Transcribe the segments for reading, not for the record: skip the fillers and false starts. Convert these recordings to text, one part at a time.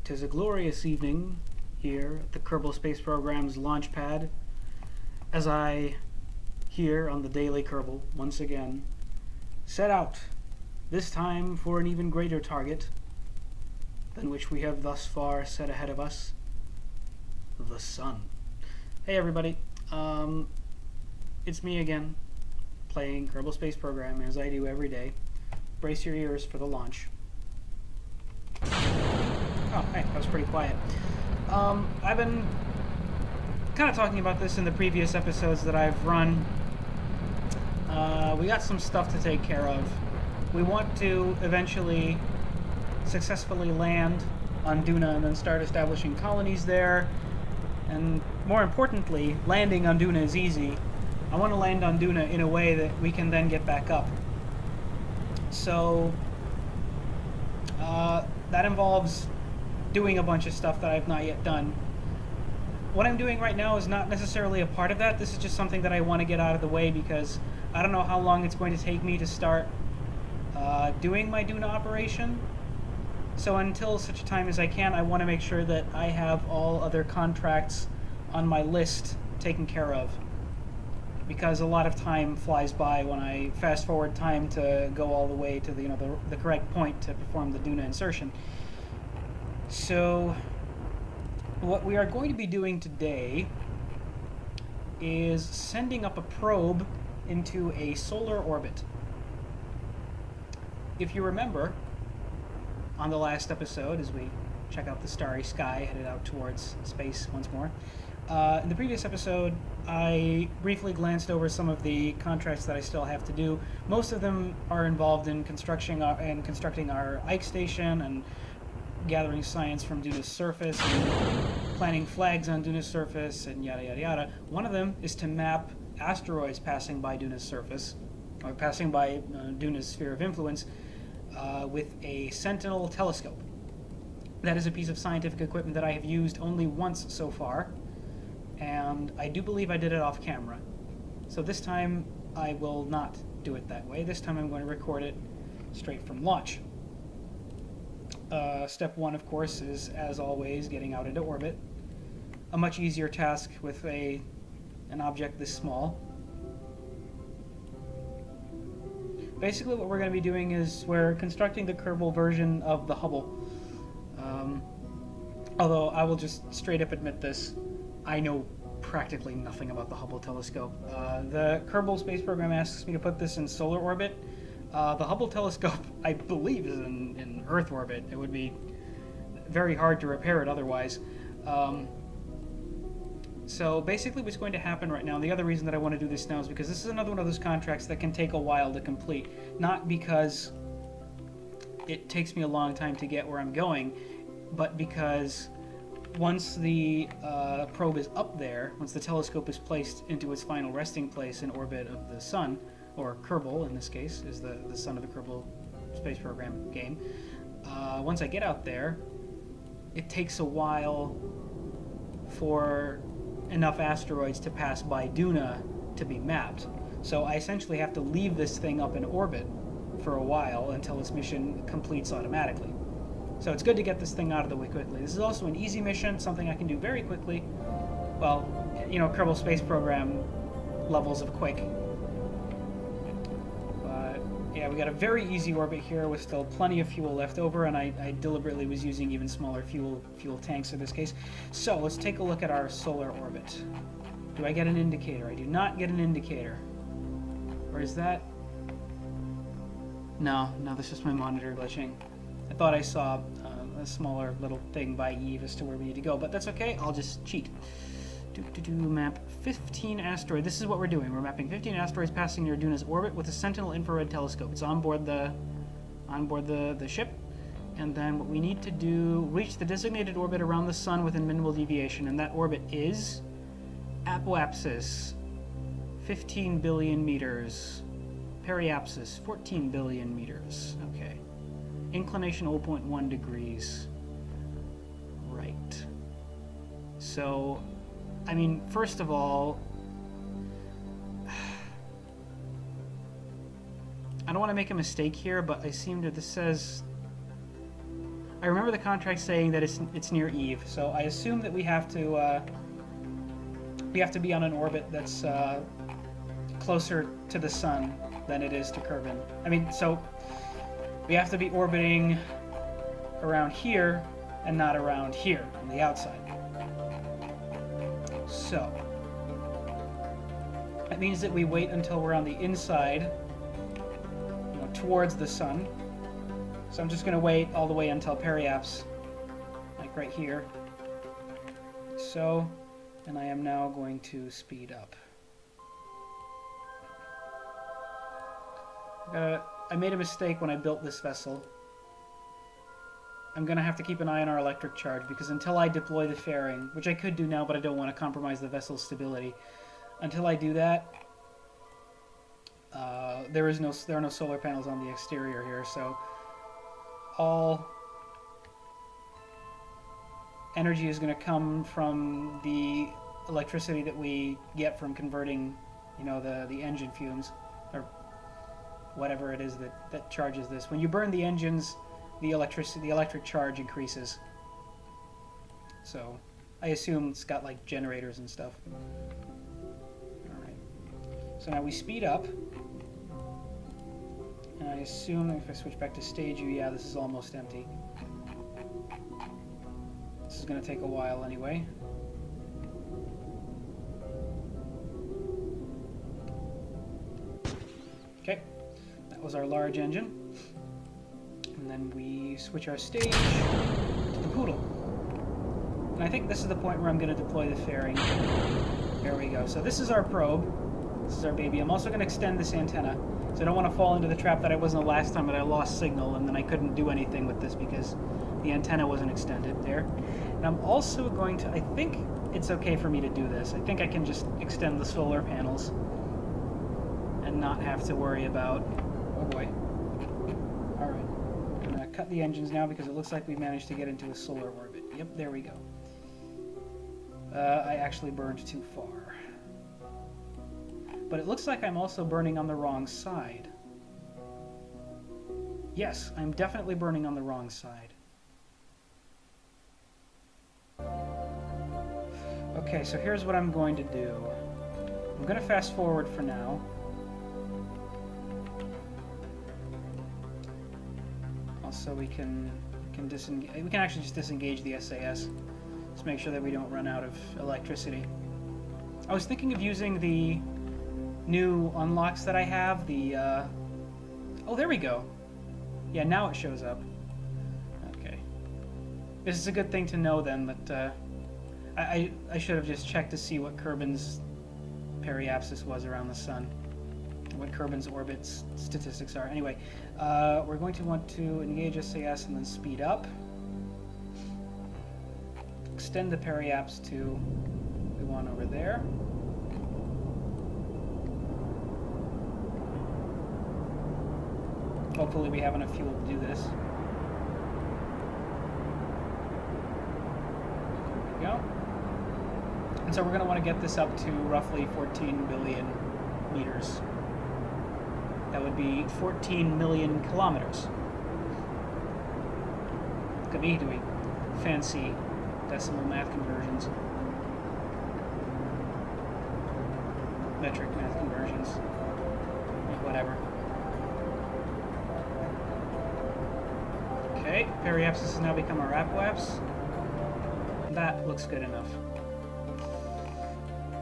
'Tis a glorious evening here at the Kerbal Space Program's launch pad as I, here on the Daily Kerbal, once again, set out, this time for an even greater target than which we have thus far set ahead of us, the Sun. Hey everybody, it's me again, playing Kerbal Space Program as I do every day. Brace your ears for the launch. Oh, hey, that was pretty quiet. I've been kind of talking about this in the previous episodes that I've run. We got some stuff to take care of. We want to eventually successfully land on Duna and then start establishing colonies there. And more importantly, landing on Duna is easy. I want to land on Duna in a way that we can then get back up. So, that involves doing a bunch of stuff that I've not yet done. What I'm doing right now is not necessarily a part of that. This is just something that I want to get out of the way because I don't know how long it's going to take me to start doing my Duna operation. So until such a time as I can, I want to make sure that I have all other contracts on my list taken care of. Because a lot of time flies by when I fast forward time to go all the way to the correct point to perform the Duna insertion. So what we are going to be doing today is sending up a probe into a solar orbit. If you remember, on the last episode, as we check out the starry sky headed out towards space once more, in the previous episode, I briefly glanced over some of the contracts that I still have to do. Most of them are involved in constructing our Ike station and gathering science from Duna's surface and planting flags on Duna's surface and yada yada yada. One of them is to map asteroids passing by Duna's surface, or passing by Duna's sphere of influence, with a Sentinel telescope. That is a piece of scientific equipment that I have used only once so far, and I do believe I did it off camera. So this time I will not do it that way. This time I'm going to record it straight from launch. Step one, of course, is, as always, getting out into orbit. A much easier task with an object this small. Basically what we're going to be doing is we're constructing the Kerbal version of the Hubble. Although I will just straight up admit this, I know practically nothing about the Hubble telescope. The Kerbal Space Program asks me to put this in solar orbit. The Hubble telescope, I believe, is in Earth orbit. It would be very hard to repair it otherwise. So basically what's going to happen right now, and the other reason that I want to do this now is because this is another one of those contracts that can take a while to complete. Not because it takes me a long time to get where I'm going, but because once the probe is up there, once the telescope is placed into its final resting place in orbit of the Sun, or Kerbal in this case, is the son of the Kerbal Space Program game. Once I get out there, it takes a while for enough asteroids to pass by Duna to be mapped. So I essentially have to leave this thing up in orbit for a while until its mission completes automatically. So it's good to get this thing out of the way quickly. This is also an easy mission, something I can do very quickly. Well, Kerbal Space Program levels of quick. Yeah, we got a very easy orbit here with still plenty of fuel left over, and I deliberately was using even smaller fuel tanks in this case. So let's take a look at our solar orbit. Do I get an indicator? I do not get an indicator. Or is that... No, this is my monitor glitching. I thought I saw a smaller little thing by Eve as to where we need to go, but that's okay. I'll just cheat. Map 15 asteroids. This is what we're doing. We're mapping 15 asteroids passing near Duna's orbit with a Sentinel infrared telescope. It's on board the ship. And then what we need to do, reach the designated orbit around the Sun within minimal deviation, and that orbit is Apoapsis, 15 billion meters. Periapsis, 14 billion meters. Okay. Inclination 0.1 degrees. Right. So, I mean, first of all, I don't want to make a mistake here, but this says I remember the contract saying that it's near Eve, so I assume that we have to be on an orbit that's closer to the sun than it is to Kerbin. I mean, so we have to be orbiting around here and not around here on the outside. So that means that we wait until we're on the inside, you know, towards the sun. So I'm just going to wait all the way until periaps, like right here. So, and I am now going to speed up. I made a mistake when I built this vessel. I'm going to have to keep an eye on our electric charge, because until I deploy the fairing, which I could do now, but I don't want to compromise the vessel's stability. Until I do that, there are no solar panels on the exterior here, so all energy is going to come from the electricity that we get from converting, you know, the engine fumes, or whatever it is that charges this. When you burn the engines, the electric charge increases. So I assume it's got like generators and stuff. Alright. So now we speed up. And I assume if I switch back to stage view, yeah, this is almost empty. This is going to take a while anyway. Okay, that was our large engine. And then we switch our stage to the Poodle. And I think this is the point where I'm going to deploy the fairing. There we go. So this is our probe. This is our baby. I'm also going to extend this antenna. So I don't want to fall into the trap that I was in the last time that I lost signal and then I couldn't do anything with this because the antenna wasn't extended there. And I'm also going to, I think it's okay for me to do this. I think I can just extend the solar panels and not have to worry about, oh boy. Alright, I'm going to cut the engines now because it looks like we managed to get into a solar orbit. Yep, there we go. I actually burned too far. But it looks like I'm also burning on the wrong side. Yes, I'm definitely burning on the wrong side. Okay, so here's what I'm going to do. I'm going to fast forward for now. Also, we can actually just disengage the SAS. Just make sure that we don't run out of electricity. I was thinking of using the new unlocks that I have, oh, there we go. Yeah, now it shows up. Okay. This is a good thing to know then, that I should have just checked to see what Kerbin's periapsis was around the sun. What Kerbin's orbit statistics are. Anyway, we're going to want to engage SAS and then speed up. Extend the periaps to the one over there. Hopefully we have enough fuel to do this. There we go. And so we're going to want to get this up to roughly 14 billion meters. That would be 14 million kilometers. Look at me doing fancy decimal math conversions. Metric math conversions. Whatever. Okay, periapsis has now become our apoapse. That looks good enough.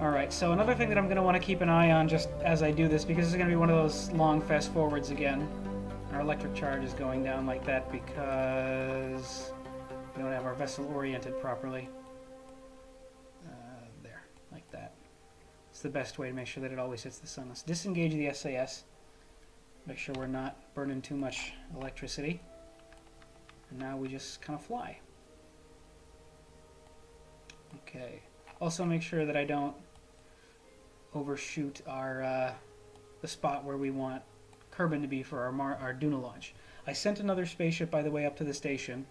Alright, so another thing that I'm going to want to keep an eye on just as I do this, because this is going to be one of those long fast forwards again. Our electric charge is going down like that because we don't have our vessel oriented properly. There, like that. It's the best way to make sure that it always hits the sun. Let's disengage the SAS. Make sure we're not burning too much electricity. And now we just kind of fly. Okay. Also make sure that I don't overshoot our the spot where we want Kerbin to be for our Duna launch. I sent another spaceship, by the way, up to the station.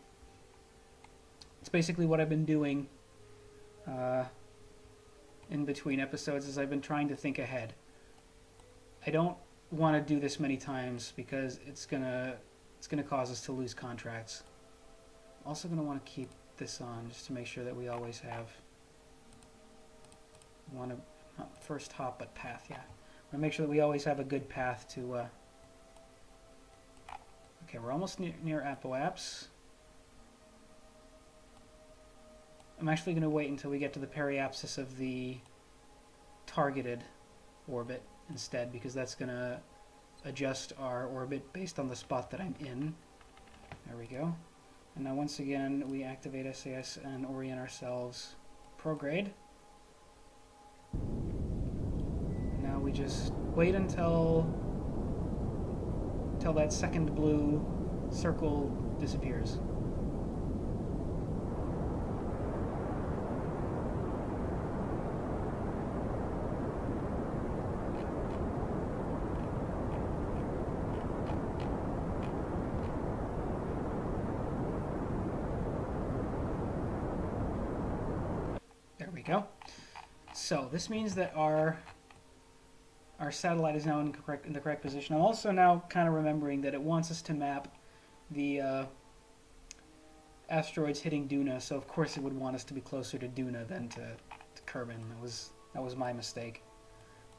It's basically what I've been doing in between episodes, is I've been trying to think ahead. I don't want to do this many times because it's gonna cause us to lose contracts. Also going to want to keep this on just to make sure that we always have not first hop but path. Yeah, want to make sure that we always have a good path to. Okay, we're almost near Apoapс. I'm actually going to wait until we get to the periapsis of the targeted orbit instead, because that's going to adjust our orbit based on the spot that I'm in. There we go. And now once again we activate SAS and orient ourselves prograde. Now we just wait until that second blue circle disappears. There we go. So this means that our satellite is now in the correct position. I'm also now kind of remembering that it wants us to map the asteroids hitting Duna, so of course it would want us to be closer to Duna than to Kerbin. That was my mistake.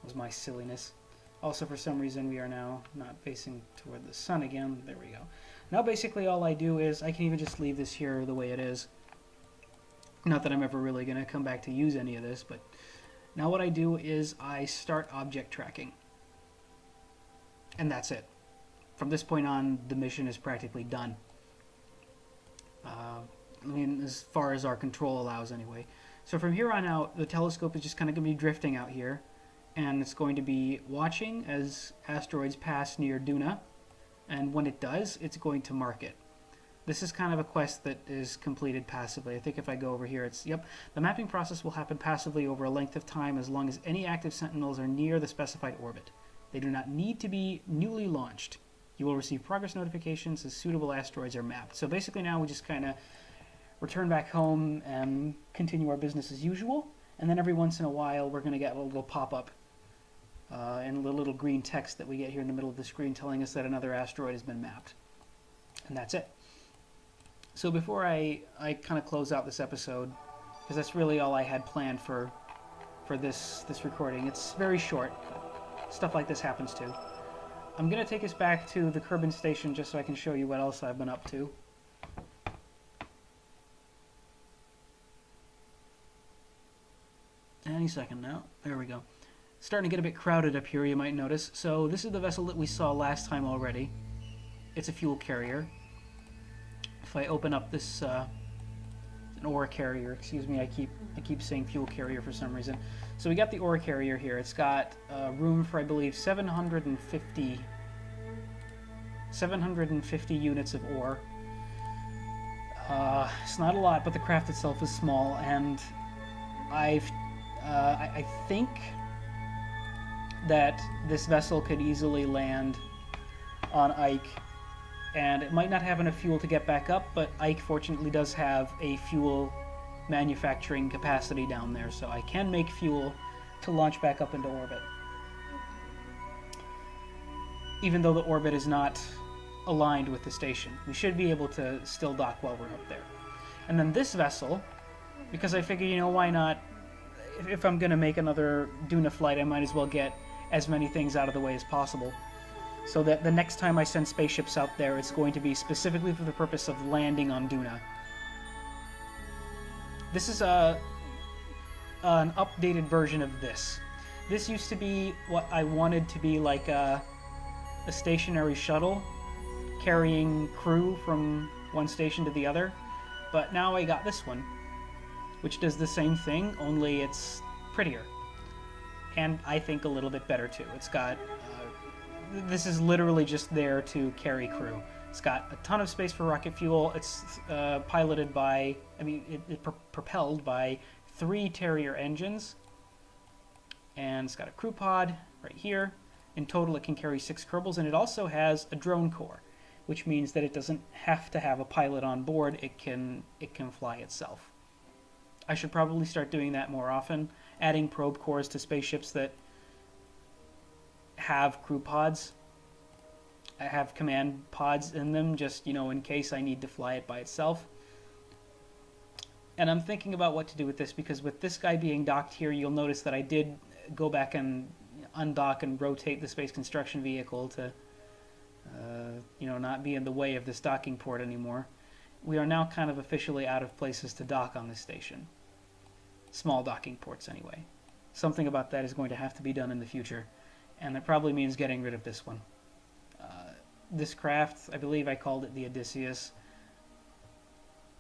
That was my silliness. Also, for some reason, we are now not facing toward the sun again. There we go. Now basically all I do is, I can even just leave this here the way it is. Not that I'm ever really going to come back to use any of this, but now what I do is I start object tracking. And that's it. From this point on, the mission is practically done. I mean, as far as our control allows anyway. So from here on out, the telescope is just kind of going to be drifting out here. And it's going to be watching as asteroids pass near Duna. And when it does, it's going to mark it. This is kind of a quest that is completed passively. I think if I go over here, it's, yep. The mapping process will happen passively over a length of time as long as any active sentinels are near the specified orbit. They do not need to be newly launched. You will receive progress notifications as suitable asteroids are mapped. So basically now we just kind of return back home and continue our business as usual. And then every once in a while, we're going to get a little pop-up and the little green text that we get here in the middle of the screen telling us that another asteroid has been mapped. And that's it. So before I kind of close out this episode, because that's really all I had planned for this recording. It's very short, but stuff like this happens too. I'm going to take us back to the Kerbin station just so I can show you what else I've been up to. Any second now. There we go. Starting to get a bit crowded up here, you might notice. So this is the vessel that we saw last time already. It's a fuel carrier. If I open up this, an ore carrier, excuse me, I keep saying fuel carrier for some reason. So we got the ore carrier here. It's got room for, I believe, 750 units of ore. It's not a lot, but the craft itself is small, and I think that this vessel could easily land on Ike, and it might not have enough fuel to get back up, but Ike fortunately does have a fuel manufacturing capacity down there, so I can make fuel to launch back up into orbit. Even though the orbit is not aligned with the station, we should be able to still dock while we're up there. And then this vessel, because I figure, you know, why not? If I'm going to make another Duna flight, I might as well get as many things out of the way as possible, so that the next time I send spaceships out there, it's going to be specifically for the purpose of landing on Duna. This is an updated version of this. This used to be what I wanted to be like a stationary shuttle carrying crew from one station to the other, but now I got this one, which does the same thing, only it's prettier. And I think a little bit better too. It's got, this is literally just there to carry crew. It's got a ton of space for rocket fuel. It's piloted by, propelled by 3 Terrier engines. And it's got a crew pod right here. In total, it can carry 6 Kerbals, and it also has a drone core, which means that it doesn't have to have a pilot on board. It can fly itself. I should probably start doing that more often, adding probe cores to spaceships that have crew pods. I have command pods in them, just, you know, in case I need to fly it by itself. And I'm thinking about what to do with this, because with this guy being docked here, you'll notice that I did go back and undock and rotate the space construction vehicle to, not be in the way of this docking port anymore. We are now kind of officially out of places to dock on this station. Small docking ports, anyway. Something about that is going to have to be done in the future, and that probably means getting rid of this one. This craft, I believe I called it the Odysseus.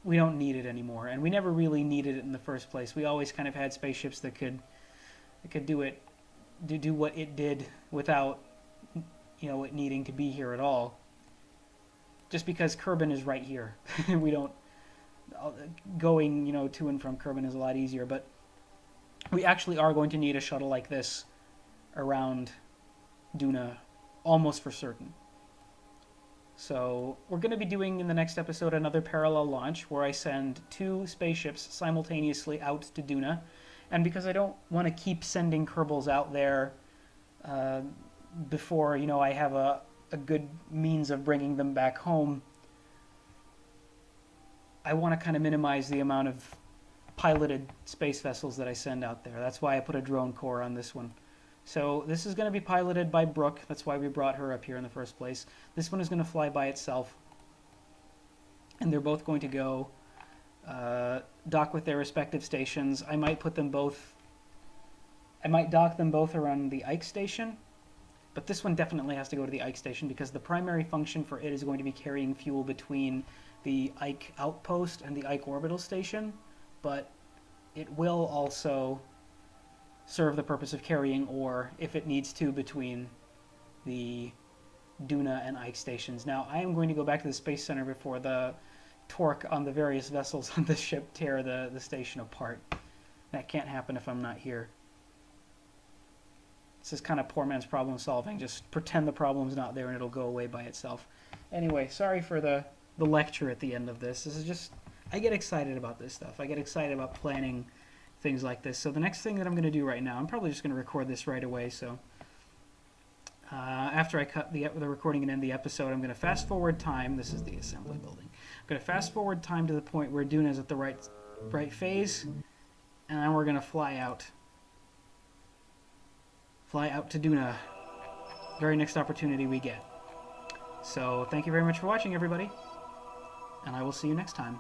We don't need it anymore, and we never really needed it in the first place. We always kind of had spaceships that could do what it did without it needing to be here at all. Just because Kerbin is right here, we don't going to and from Kerbin is a lot easier. But we actually are going to need a shuttle like this around Duna, almost for certain. So we're going to be doing in the next episode another parallel launch where I send 2 spaceships simultaneously out to Duna. And because I don't want to keep sending Kerbals out there before I have a good means of bringing them back home, I want to kind of minimize the amount of piloted space vessels that I send out there. That's why I put a drone core on this one. So this is going to be piloted by Brooke. That's why we brought her up here in the first place. This one is going to fly by itself. And they're both going to go dock with their respective stations. I might dock them both around the Ike station. But this one definitely has to go to the Ike station, because the primary function for it is going to be carrying fuel between the Ike outpost and the Ike orbital station. But it will also serve the purpose of carrying ore, if it needs to, between the Duna and Ike stations. Now, I am going to go back to the Space Center before the torque on the various vessels on the ship tear the station apart. That can't happen if I'm not here. This is kind of poor man's problem solving. Just pretend the problem's not there and it'll go away by itself. Anyway, sorry for the lecture at the end of this. This is just... I get excited about this stuff. I get excited about planning things like this. So the next thing that I'm going to do right now, I'm probably just going to record this right away. So after I cut the recording and end the episode, I'm going to fast forward time. This is the assembly building. I'm going to fast forward time to the point where Duna's at the right phase, and then we're going to fly out to Duna. Very next opportunity we get. So thank you very much for watching, everybody, and I will see you next time.